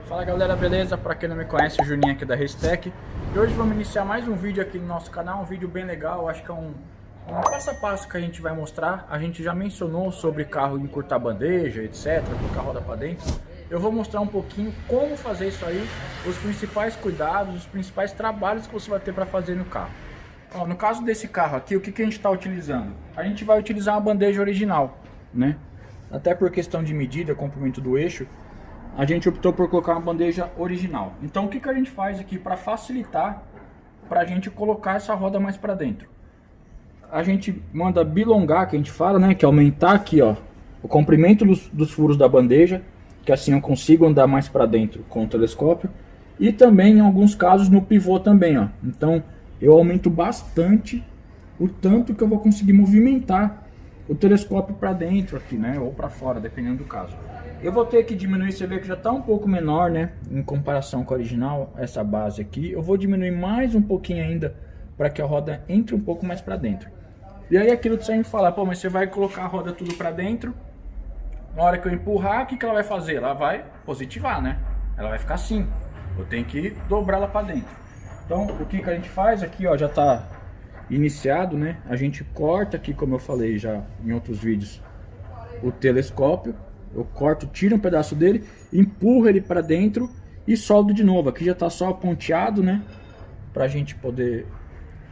Fala galera, beleza? Pra quem não me conhece, o Juninho aqui da Racetech. E hoje vamos iniciar mais um vídeo aqui no nosso canal, um vídeo bem legal. Acho que é um passo a passo que a gente vai mostrar. A gente já mencionou sobre carro encurtar bandeja, etc, colocar a roda pra dentro. Eu vou mostrar um pouquinho como fazer isso aí, os principais cuidados, os principais trabalhos que você vai ter para fazer no carro. Ó, no caso desse carro aqui, o que a gente está utilizando? A gente vai utilizar uma bandeja original, né? Até por questão de medida, comprimento do eixo, a gente optou por colocar uma bandeja original. Então o que a gente faz aqui para facilitar, para a gente colocar essa roda mais para dentro? A gente manda bilongar, que a gente fala, né? Que é aumentar aqui, ó, o comprimento dos furos da bandeja, que assim eu consigo andar mais para dentro com o telescópio. E também em alguns casos no pivô também, ó. Então eu aumento bastante o tanto que eu vou conseguir movimentar o telescópio para dentro aqui, né? Ou para fora, dependendo do caso. Eu vou ter que diminuir, você vê que já está um pouco menor, né? Em comparação com a original, essa base aqui. Eu vou diminuir mais um pouquinho ainda para que a roda entre um pouco mais para dentro. E aí aquilo que você sempre fala, pô, mas você vai colocar a roda tudo para dentro. Na hora que eu empurrar, o que ela vai fazer? Ela vai positivar, né? Ela vai ficar assim. Eu tenho que dobrar ela para dentro. Então, o que a gente faz aqui, ó, já está iniciado, né? A gente corta aqui, como eu falei já em outros vídeos, o telescópio. Eu corto, tiro um pedaço dele, empurro ele para dentro e soldo de novo. Aqui já está só ponteado, né? Pra gente poder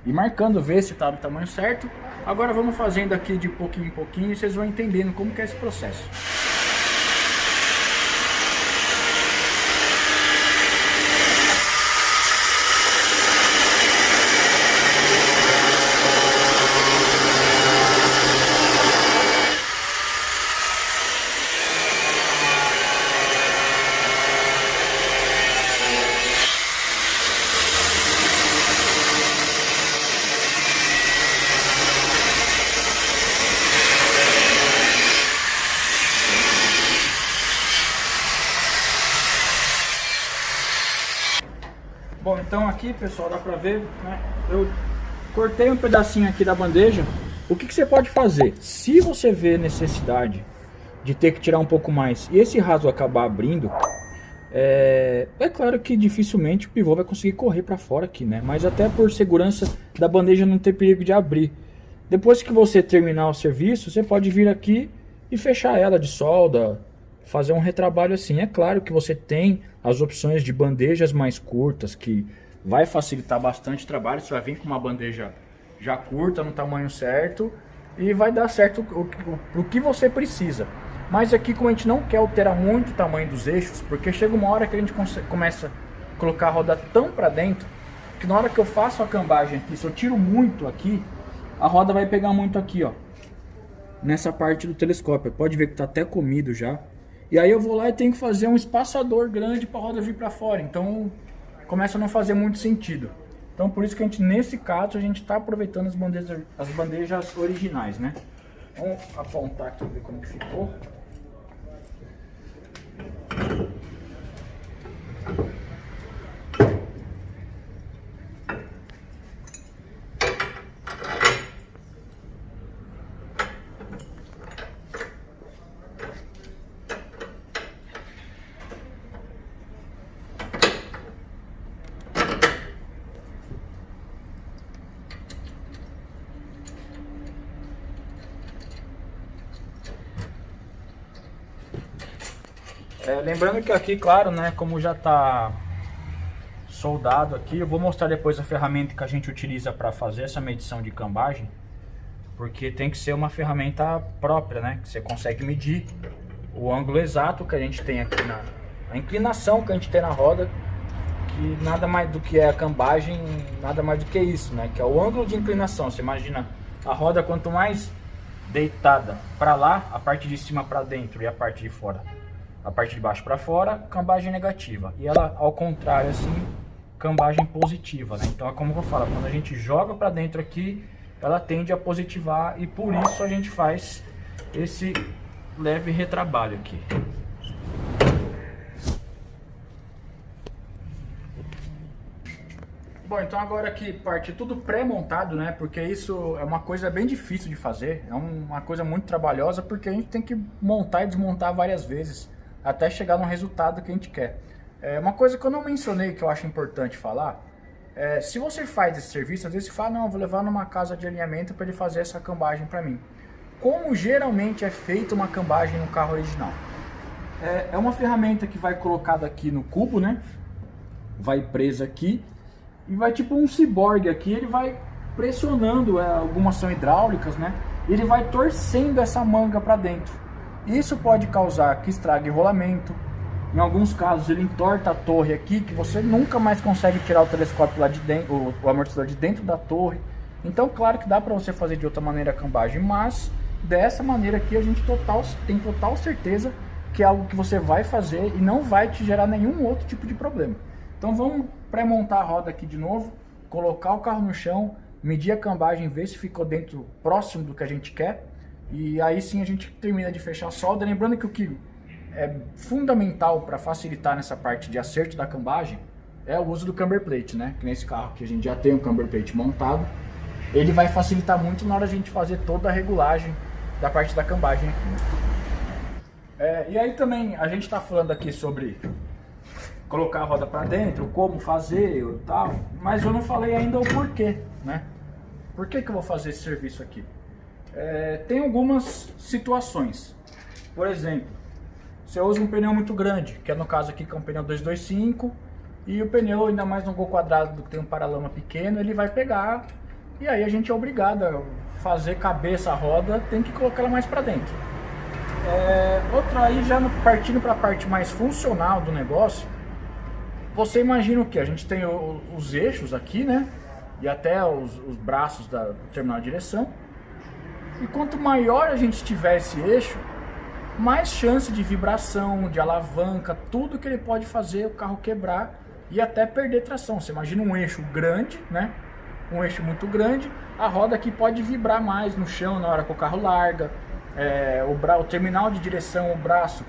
ir marcando, ver se tá do tamanho certo. Agora vamos fazendo aqui de pouquinho em pouquinho e vocês vão entendendo como que é esse processo. Bom, então aqui, pessoal, dá pra ver, né? Eu cortei um pedacinho aqui da bandeja. O que você pode fazer? Se você vê necessidade de ter que tirar um pouco mais e esse raso acabar abrindo, é claro que dificilmente o pivô vai conseguir correr para fora aqui, né? Mas até por segurança da bandeja não ter perigo de abrir. Depois que você terminar o serviço, você pode vir aqui e fechar ela de solda, fazer um retrabalho assim. É claro que você tem as opções de bandejas mais curtas, que vai facilitar bastante o trabalho. Você vai vir com uma bandeja já curta, no tamanho certo, e vai dar certo o que você precisa. Mas aqui, como a gente não quer alterar muito o tamanho dos eixos, porque chega uma hora que a gente começa a colocar a roda tão para dentro, que na hora que eu faço a cambagem aqui, se eu tiro muito aqui, a roda vai pegar muito aqui, ó, nessa parte do telescópio. Pode ver que tá até comido já. E aí eu vou lá e tenho que fazer um espaçador grande para a roda vir para fora. Então começa a não fazer muito sentido. Então por isso que a gente, nesse caso, a gente está aproveitando as bandejas originais, né? Vamos apontar aqui, ver como que ficou. Lembrando que aqui, claro, né, como já está soldado aqui, eu vou mostrar depois a ferramenta que a gente utiliza para fazer essa medição de cambagem, porque tem que ser uma ferramenta própria, né, que você consegue medir o ângulo exato que a gente tem aqui, a inclinação que a gente tem na roda, que nada mais do que é a cambagem, nada mais do que isso, né, que é o ângulo de inclinação. Você imagina a roda quanto mais deitada para lá, a parte de cima para dentro e a parte de fora, a parte de baixo para fora, cambagem negativa. E ela, ao contrário, assim, cambagem positiva, né? Então é como eu falo, quando a gente joga para dentro aqui, ela tende a positivar e por isso a gente faz esse leve retrabalho aqui. Bom, então agora que parte tudo pré-montado, né? Porque isso é uma coisa bem difícil de fazer, é uma coisa muito trabalhosa, porque a gente tem que montar e desmontar várias vezes até chegar no resultado que a gente quer. Uma coisa que eu não mencionei que eu acho importante falar, se você faz esse serviço, às vezes você fala, não, eu vou levar numa casa de alinhamento para ele fazer essa cambagem para mim. Como geralmente é feita uma cambagem no carro original? É uma ferramenta que vai colocada aqui no cubo, né? Vai presa aqui e vai tipo um ciborgue aqui, ele vai pressionando, algumas são hidráulicas, né? Ele vai torcendo essa manga para dentro. Isso pode causar que estrague rolamento. Em alguns casos ele entorta a torre aqui, que você nunca mais consegue tirar o telescópio lá de dentro, o amortecedor de dentro da torre. Então, claro que dá para você fazer de outra maneira a cambagem, mas dessa maneira aqui a gente tem total certeza que é algo que você vai fazer e não vai te gerar nenhum outro tipo de problema. Então vamos pré-montar a roda aqui de novo, colocar o carro no chão, medir a cambagem, ver se ficou dentro, próximo do que a gente quer, e aí sim a gente termina de fechar a solda. Lembrando que o que é fundamental para facilitar nessa parte de acerto da cambagem é o uso do camber plate, né? Que nesse carro aqui a gente já tem um camber plate montado, ele vai facilitar muito na hora de a gente fazer toda a regulagem da parte da cambagem aqui. E aí também a gente está falando aqui sobre colocar a roda para dentro, como fazer e tal, mas eu não falei ainda o porquê, né? Por que eu vou fazer esse serviço aqui? Tem algumas situações. Por exemplo, você usa um pneu muito grande, que é no caso aqui que é um pneu 225, e o pneu, ainda mais no Gol quadrado que tem um paralama pequeno, ele vai pegar, e aí a gente é obrigado a fazer cabeça a roda, tem que colocar ela mais para dentro. Outra aí, já partindo para a parte mais funcional do negócio, você imagina o que? A gente tem os eixos aqui, né? E até os braços do terminal de direção. E quanto maior a gente tiver esse eixo, mais chance de vibração, de alavanca, tudo que ele pode fazer o carro quebrar e até perder tração. Você imagina um eixo grande, né? Um eixo muito grande, a roda aqui pode vibrar mais no chão na hora que o carro larga. O terminal de direção, o braço,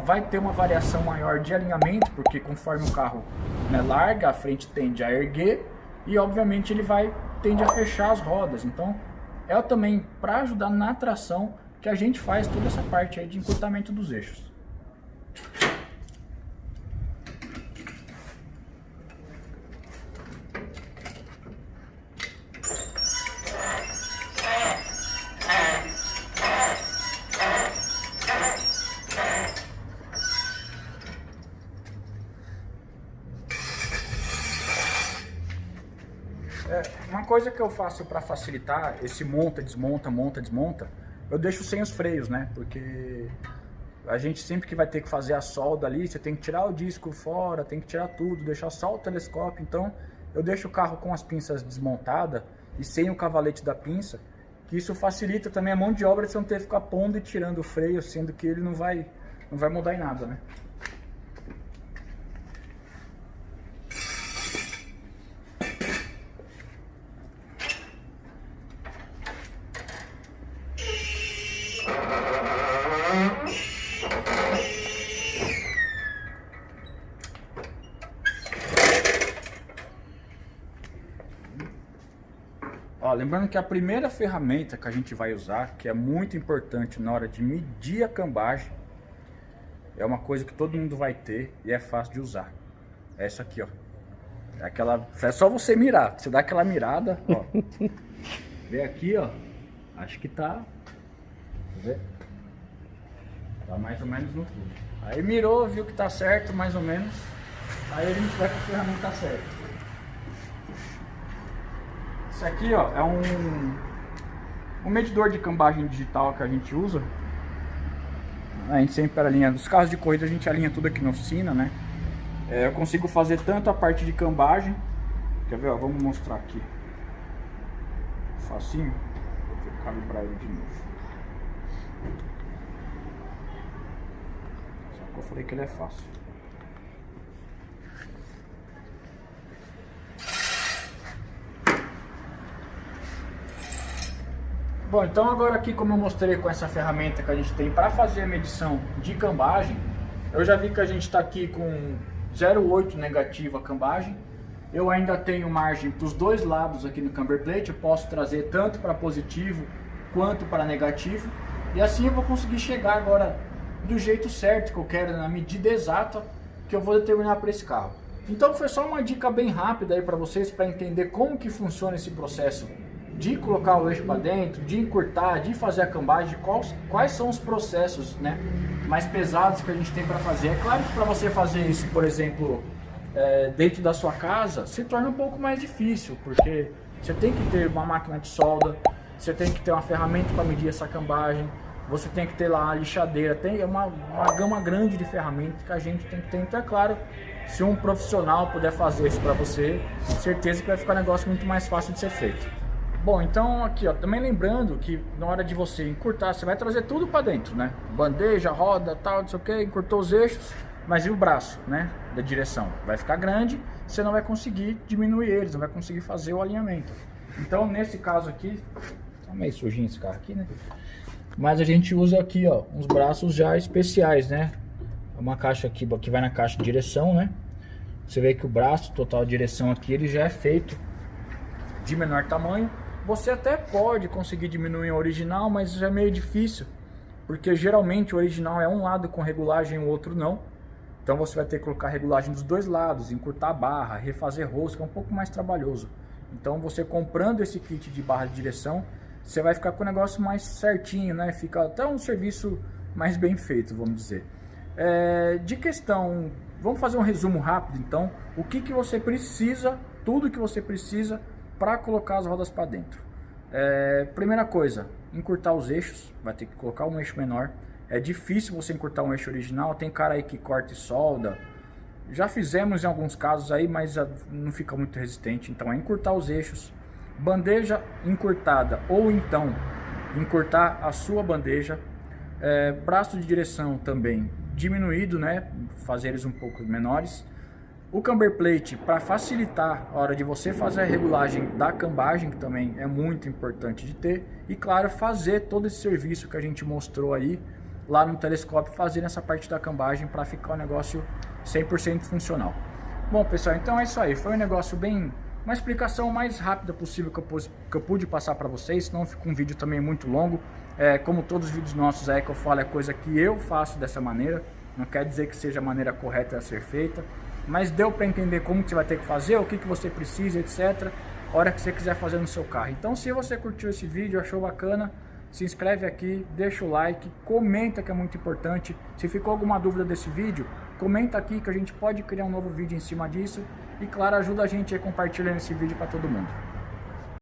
vai ter uma variação maior de alinhamento, porque conforme o carro, né, larga, a frente tende a erguer e obviamente ele tende a fechar as rodas. Então é também para ajudar na tração que a gente faz toda essa parte aí de encurtamento dos eixos. Uma coisa que eu faço para facilitar esse monta, desmonta, eu deixo sem os freios, né? Porque a gente sempre que vai ter que fazer a solda ali, você tem que tirar o disco fora, tem que tirar tudo, deixar só o telescópio. Então eu deixo o carro com as pinças desmontadas e sem o cavalete da pinça, que isso facilita também a mão de obra de você não ter que ficar pondo e tirando o freio, sendo que ele não vai mudar em nada, né? Lembrando que a primeira ferramenta que a gente vai usar, que é muito importante na hora de medir a cambagem, é uma coisa que todo mundo vai ter e é fácil de usar. É essa aqui, ó. É só você mirar. Você dá aquela mirada, ó. Vê aqui, ó. Acho que tá. Vê? Tá mais ou menos no tudo. Aí mirou, viu que tá certo, mais ou menos. Aí a gente vai com a ferramenta certa. Esse aqui, ó, é um medidor de cambagem digital que a gente usa. A gente sempre alinha, dos carros de corrida a gente alinha tudo aqui na oficina, né? Eu consigo fazer tanto a parte de cambagem, quer ver, ó, vamos mostrar aqui. Facinho, vou calibrar ele de novo. Só que eu falei que ele é fácil. Bom, então agora aqui, como eu mostrei com essa ferramenta que a gente tem para fazer a medição de cambagem, eu já vi que a gente está aqui com 0,8 negativo a cambagem. Eu ainda tenho margem para os dois lados aqui no camber plate, eu posso trazer tanto para positivo quanto para negativo. E assim eu vou conseguir chegar agora do jeito certo que eu quero, na medida exata, que eu vou determinar para esse carro. Então foi só uma dica bem rápida aí para vocês, para entender como que funciona esse processo de colocar o eixo para dentro, de encurtar, de fazer a cambagem, quais são os processos, né, mais pesados que a gente tem para fazer. É claro que para você fazer isso, por exemplo, dentro da sua casa, se torna um pouco mais difícil, porque você tem que ter uma máquina de solda, você tem que ter uma ferramenta para medir essa cambagem, você tem que ter lá a lixadeira, tem uma gama grande de ferramentas que a gente tem que ter. Então é claro, se um profissional puder fazer isso para você, certeza que vai ficar um negócio muito mais fácil de ser feito. Bom, então aqui ó, também lembrando que na hora de você encurtar, você vai trazer tudo para dentro, né? Bandeja, roda, tal, não sei o que, encurtou os eixos, mas e o braço, né, da direção? Vai ficar grande, você não vai conseguir diminuir eles, não vai conseguir fazer o alinhamento. Então nesse caso aqui, tá meio sujinho esse carro aqui, né? Mas a gente usa aqui ó, uns braços já especiais, né? Uma caixa aqui que vai na caixa de direção, né? Você vê que o braço total de direção aqui, ele já é feito de menor tamanho. Você até pode conseguir diminuir o original, mas já é meio difícil, porque geralmente o original é um lado com regulagem e o outro não. Então você vai ter que colocar regulagem dos dois lados, encurtar a barra, refazer rosca, é um pouco mais trabalhoso. Então você comprando esse kit de barra de direção, você vai ficar com o negócio mais certinho, né? Fica até um serviço mais bem feito, vamos dizer. De questão, vamos fazer um resumo rápido então. O que você precisa, tudo que você precisa para colocar as rodas para dentro. Primeira coisa, encurtar os eixos, vai ter que colocar um eixo menor. É difícil você encurtar um eixo original, tem cara aí que corta e solda. Já fizemos em alguns casos aí, mas não fica muito resistente. Então é encurtar os eixos, bandeja encurtada, ou então encurtar a sua bandeja, braço de direção também diminuído, né, fazer eles um pouco menores. O camber plate para facilitar a hora de você fazer a regulagem da cambagem, que também é muito importante de ter. E claro, fazer todo esse serviço que a gente mostrou aí lá no telescópio, fazer essa parte da cambagem para ficar um negócio 100% funcional. Bom pessoal, então é isso aí, foi um negócio bem, uma explicação mais rápida possível que eu pude passar para vocês, senão fica um vídeo também muito longo. Como todos os vídeos nossos aí que eu falo, é coisa que eu faço dessa maneira, não quer dizer que seja a maneira correta a ser feita, mas deu para entender como que você vai ter que fazer, o que você precisa, etc. A hora que você quiser fazer no seu carro. Então se você curtiu esse vídeo, achou bacana, se inscreve aqui, deixa o like, comenta que é muito importante. Se ficou alguma dúvida desse vídeo, comenta aqui que a gente pode criar um novo vídeo em cima disso. E claro, ajuda a gente a compartilhar esse vídeo para todo mundo.